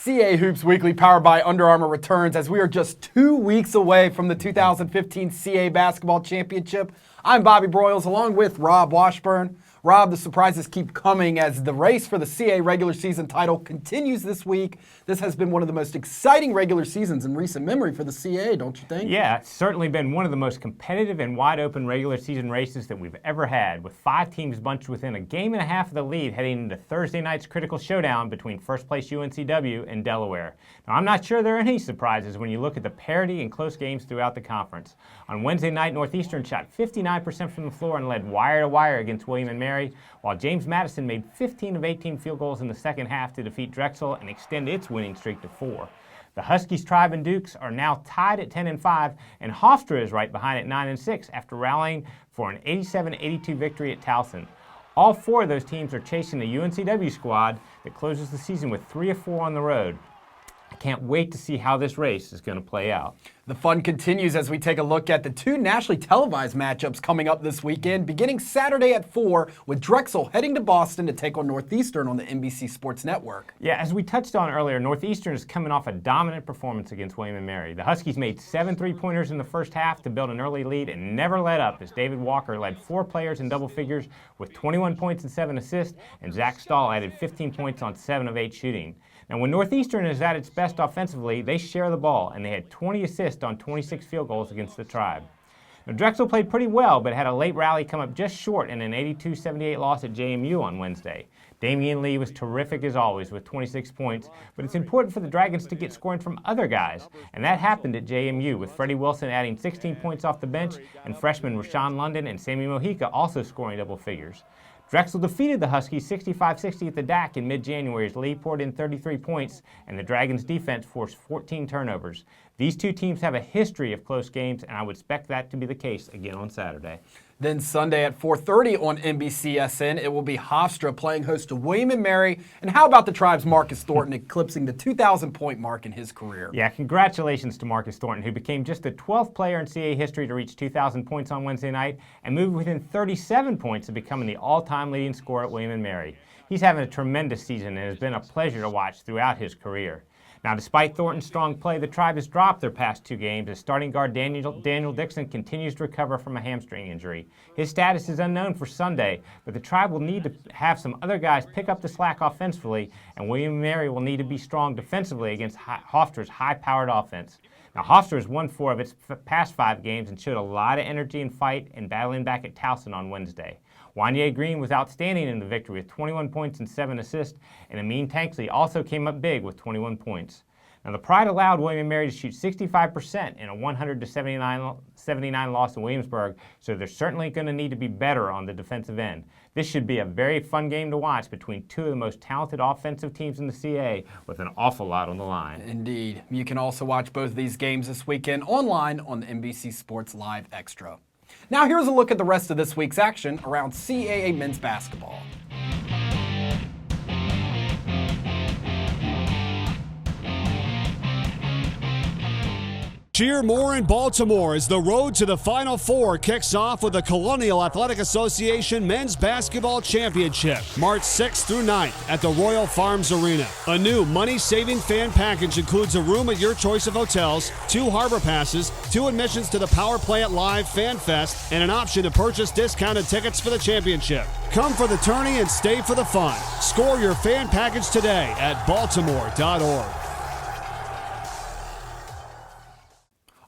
CA Hoops Weekly, powered by Under Armour, returns as we are just 2 weeks away from the 2015 CA Basketball Championship. I'm Bobby Broyles, along with Rob Washburn. Rob, the surprises keep coming as the race for the CA regular season title continues this week. This has been one of the most exciting regular seasons in recent memory for the CA, don't you think? Yeah, it's certainly been one of the most competitive and wide-open regular season races that we've ever had, with 5 teams bunched within a game and a half of the lead heading into Thursday night's critical showdown between first-place UNCW and Delaware. Now, I'm not sure there are any surprises when you look at the parity and close games throughout the conference. On Wednesday night, Northeastern shot 59% from the floor and led wire-to-wire against William & Mary, while James Madison made 15 of 18 field goals in the second half to defeat Drexel and extend its winning streak to 4. The Huskies, Tribe, and Dukes are now tied at 10-5, and Hofstra is right behind at 9-6 after rallying for an 87-82 victory at Towson. All 4 of those teams are chasing the UNCW squad that closes the season with 3 of 4 on the road. I can't wait to see how this race is going to play out. The fun continues as we take a look at the 2 nationally televised matchups coming up this weekend, beginning Saturday at 4 with Drexel heading to Boston to take on Northeastern on the NBC Sports Network. Yeah, as we touched on earlier, Northeastern is coming off a dominant performance against William & Mary. The Huskies made 7 3-pointers in the first half to build an early lead and never let up as David Walker led 4 players in double figures with 21 points and 7 assists, and Zach Stahl added 15 points on 7 of 8 shooting. Now, when Northeastern is at its best offensively, they share the ball, and they had 20 assists on 26 field goals against the Tribe. Now, Drexel played pretty well, but had a late rally come up just short in an 82-78 loss at JMU on Wednesday. Damian Lee was terrific as always with 26 points, but it's important for the Dragons to get scoring from other guys, and that happened at JMU with Freddie Wilson adding 16 points off the bench and freshmen Rashawn London and Sammy Mojica also scoring double figures. Drexel defeated the Huskies 65-60 at the DAC in mid-January as Lee poured in 33 points and the Dragons' defense forced 14 turnovers. These 2 teams have a history of close games, and I would expect that to be the case again on Saturday. Then Sunday at 4:30 on NBCSN, it will be Hofstra playing host to William & Mary. And how about the Tribe's Marcus Thornton eclipsing the 2,000-point mark in his career? Yeah, congratulations to Marcus Thornton, who became just the 12th player in CA history to reach 2,000 points on Wednesday night and moved within 37 points of becoming the all-time leading scorer at William & Mary. He's having a tremendous season and has been a pleasure to watch throughout his career. Now, despite Thornton's strong play, the Tribe has dropped their past 2 games as starting guard Daniel Dixon continues to recover from a hamstring injury. His status is unknown for Sunday, but the Tribe will need to have some other guys pick up the slack offensively, and William & Mary will need to be strong defensively against Hofstra's high-powered offense. Now, Hofstra has won 4 of its past 5 games and showed a lot of energy and fight in battling back at Towson on Wednesday. Wanye Green was outstanding in the victory with 21 points and 7 assists, and Amin Tanksley also came up big with 21 points. Now, the Pride allowed William & Mary to shoot 65% in a 100-79 loss in Williamsburg, so they're certainly going to need to be better on the defensive end. This should be a very fun game to watch between 2 of the most talented offensive teams in the CA with an awful lot on the line. Indeed. You can also watch both of these games this weekend online on the NBC Sports Live Extra. Now here's a look at the rest of this week's action around CAA men's basketball. Cheer more in Baltimore as the road to the Final Four kicks off with the Colonial Athletic Association Men's Basketball Championship, March 6th through 9th at the Royal Farms Arena. A new money-saving fan package includes a room at your choice of hotels, 2 harbor passes, 2 admissions to the Power Plant Live Fan Fest, and an option to purchase discounted tickets for the championship. Come for the tourney and stay for the fun. Score your fan package today at baltimore.org.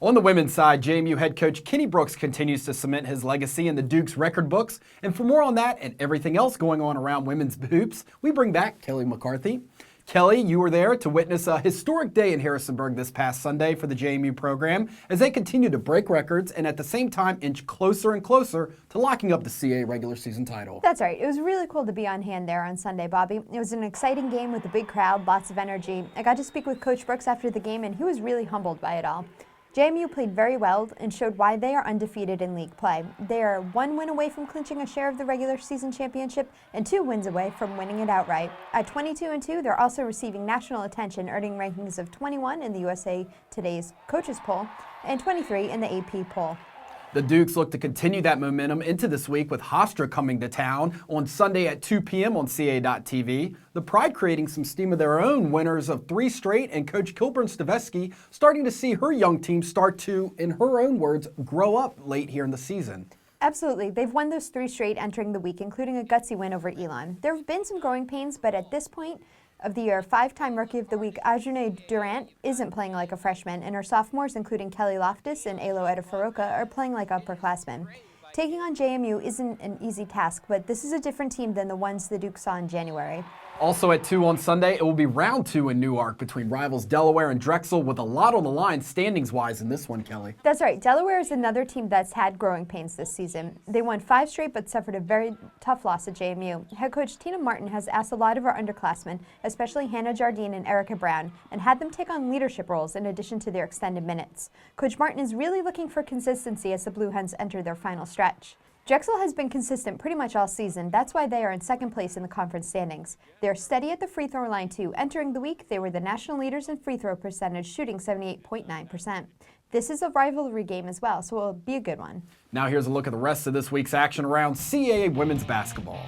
On the women's side, JMU head coach Kenny Brooks continues to cement his legacy in the Dukes record books. And for more on that and everything else going on around women's hoops, we bring back Kelly McCarthy. Kelly, you were there to witness a historic day in Harrisonburg this past Sunday for the JMU program as they continue to break records and at the same time inch closer and closer to locking up the CA regular season title. That's right. It was really cool to be on hand there on Sunday, Bobby. It was an exciting game with a big crowd, lots of energy. I got to speak with Coach Brooks after the game, and he was really humbled by it all. JMU played very well and showed why they are undefeated in league play. They are 1 win away from clinching a share of the regular season championship and 2 wins away from winning it outright. At 22-2, they're also receiving national attention, earning rankings of 21 in the USA Today's Coaches Poll and 23 in the AP poll. The Dukes look to continue that momentum into this week with Hofstra coming to town on Sunday at 2 p.m. on CA.TV. The Pride creating some steam of their own, winners of 3 straight, and Coach Kilburn Stavesky starting to see her young team start to, in her own words, grow up late here in the season. Absolutely. They've won those 3 straight entering the week, including a gutsy win over Elon. There have been some growing pains, but at this point of the year, 5-time Rookie of the Week Ajane Durant isn't playing like a freshman, and her sophomores, including Kelly Loftus and Alo Edifaroka, are playing like upperclassmen. Taking on JMU isn't an easy task, but this is a different team than the ones the Dukes saw in January. Also at 2 on Sunday, it will be round 2 in Newark between rivals Delaware and Drexel, with a lot on the line standings-wise in this one, Kelly. That's right. Delaware is another team that's had growing pains this season. They won 5 straight but suffered a very tough loss at JMU. Head coach Tina Martin has asked a lot of our underclassmen, especially Hannah Jardine and Erica Brown, and had them take on leadership roles in addition to their extended minutes. Coach Martin is really looking for consistency as the Blue Hens enter their final stretch. Drexel has been consistent pretty much all season. That's why they are in second place in the conference standings. They're steady at the free throw line too. Entering the week, they were the national leaders in free throw percentage, shooting 78.9%. This is a rivalry game as well, so it'll be a good one. Now here's a look at the rest of this week's action around CAA women's basketball.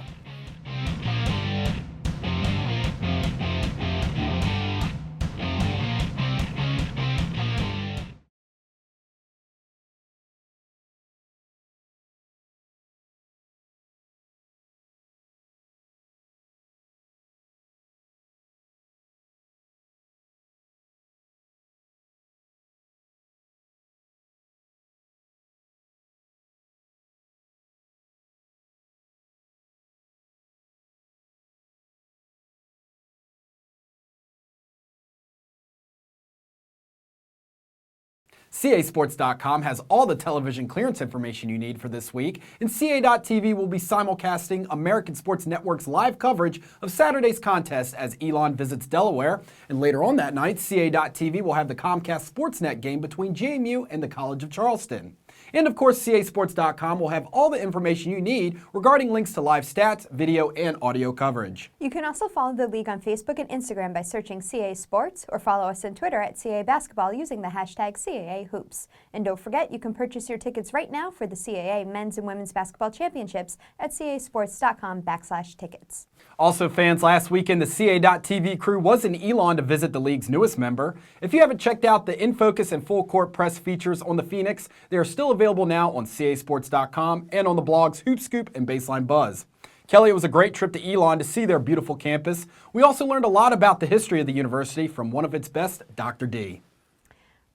CASports.com has all the television clearance information you need for this week, and CA.TV will be simulcasting American Sports Network's live coverage of Saturday's contest as Elon visits Delaware. And later on that night, CA.TV will have the Comcast Sportsnet game between JMU and the College of Charleston. And of course, CASports.com will have all the information you need regarding links to live stats, video, and audio coverage. You can also follow the league on Facebook and Instagram by searching CA Sports, or follow us on Twitter at CA Basketball using the hashtag CAA Hoops. And don't forget, you can purchase your tickets right now for the CAA Men's and Women's Basketball Championships at casports.com/tickets. Also, fans, last weekend the CA.TV crew was in Elon to visit the league's newest member. If you haven't checked out the In Focus and Full Court Press features on the Phoenix, they are still available now on casports.com and on the blogs Hoop Scoop and Baseline Buzz. Kelly, it was a great trip to Elon to see their beautiful campus. We also learned a lot about the history of the university from one of its best, Dr. D.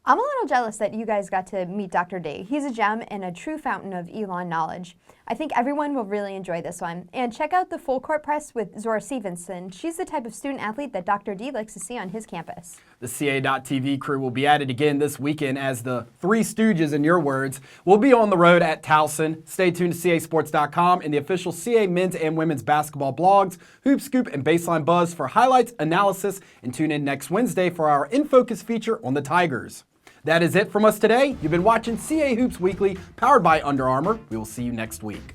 I'm a little jealous that you guys got to meet Dr. D. He's a gem and a true fountain of Elon knowledge. I think everyone will really enjoy this one. And check out the Full Court Press with Zora Stevenson. She's the type of student athlete that Dr. D likes to see on his campus. The CA.TV crew will be at it again this weekend as the Three Stooges, in your words, will be on the road at Towson. Stay tuned to casports.com and the official CA men's and women's basketball blogs, Hoop Scoop and Baseline Buzz for highlights, analysis, and tune in next Wednesday for our In Focus feature on the Tigers. That is it from us today. You've been watching CA Hoops Weekly, powered by Under Armour. We will see you next week.